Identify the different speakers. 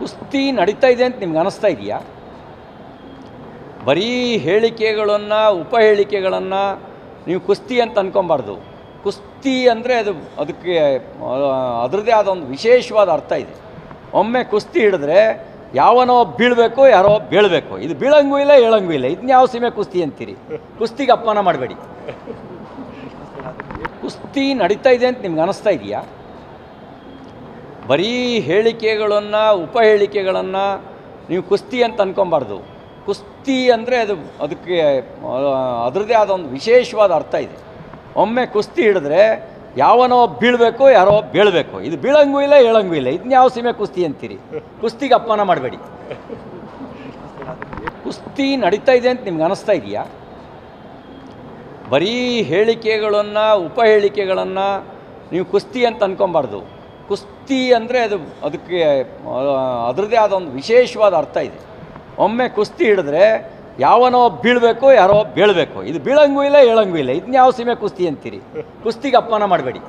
Speaker 1: ಕುಸ್ತಿ ನಡೀತಾ ಇದೆ ಅಂತ ನಿಮ್ಗೆ ಅನಿಸ್ತಾ ಇದೆಯಾ? ಬರೀ ಹೇಳಿಕೆಗಳನ್ನು ಉಪಹೇಳಿಕೆಗಳನ್ನು ನೀವು ಕುಸ್ತಿ ಅಂತ ಅಂದ್ಕೊಬಾರ್ದು. ಕುಸ್ತಿ ಅಂದರೆ ಅದಕ್ಕೆ ಅದರದ್ದೇ ಆದ ಒಂದು ವಿಶೇಷವಾದ ಅರ್ಥ ಇದೆ. ಒಮ್ಮೆ ಕುಸ್ತಿ ಹಿಡಿದ್ರೆ ಯಾವನೋ ಬೀಳಬೇಕು, ಯಾರೋ ಬೀಳಬೇಕು. ಇದು ಬೀಳಂಗೂ ಇಲ್ಲ, ಹೇಳಂಗೂ ಇಲ್ಲ. ಇದನ್ನ ಯಾವ ಸೀಮೆ ಕುಸ್ತಿ ಅಂತೀರಿ? ಕುಸ್ತಿಗೆ ಅಪಮಾನ ಮಾಡಬೇಡಿ. ಕುಸ್ತಿ ನಡೀತಾ ಇದೆ ಅಂತ ನಿಮ್ಗೆ ಅನಿಸ್ತಾ ಇದೆಯಾ? ಬರೀ ಹೇಳಿಕೆಗಳನ್ನು ಉಪಹೇಳಿಕೆಗಳನ್ನು ನೀವು ಕುಸ್ತಿ ಅಂತ ಅಂದ್ಕೊಬಾರ್ದು. ಕುಸ್ತಿ ಅಂದರೆ ಅದಕ್ಕೆ ಅದರದ್ದೇ ಆದ ಒಂದು ವಿಶೇಷವಾದ ಅರ್ಥ ಇದೆ. ಒಮ್ಮೆ ಕುಸ್ತಿ ಹಿಡಿದ್ರೆ ಯಾವನೋ ಬೀಳಬೇಕು, ಯಾರೋ ಬೀಳಬೇಕು. ಇದು ಬೀಳಂಗೂ ಇಲ್ಲ, ಹೇಳಂಗೂ ಇಲ್ಲ. ಇದನ್ನ ಯಾವ ಸೀಮೆ ಕುಸ್ತಿ ಅಂತೀರಿ? ಕುಸ್ತಿಗೆ ಅಪಮಾನ ಮಾಡಬೇಡಿ. ಕುಸ್ತಿ ನಡೀತಾ ಇದೆ ಅಂತ ನಿಮ್ಗೆ ಅನಿಸ್ತಾ ಇದೆಯಾ? ಬರೀ ಹೇಳಿಕೆಗಳನ್ನು ಉಪಹೇಳಿಕೆಗಳನ್ನು ನೀವು ಕುಸ್ತಿ ಅಂತ ಅಂದ್ಕೊಬಾರ್ದು. ಕುಸ್ತಿ ಅಂದರೆ ಅದಕ್ಕೆ ಅದರದ್ದೇ ಆದ ಒಂದು ವಿಶೇಷವಾದ ಅರ್ಥ ಇದೆ. ಒಮ್ಮೆ ಕುಸ್ತಿ ಹಿಡಿದ್ರೆ ಯಾವನೋ ಬೀಳಬೇಕು, ಯಾರೋ ಬೀಳಬೇಕು. ಇದು ಬೀಳಂಗೂ ಇಲ್ಲ, ಹೇಳಂಗೂ ಇಲ್ಲ. ಇದನ್ನ ಯಾವ ಸೀಮೆ ಕುಸ್ತಿ ಅಂತೀರಿ? ಕುಸ್ತಿಗೆ ಅಪಮಾನ ಮಾಡಬೇಡಿ.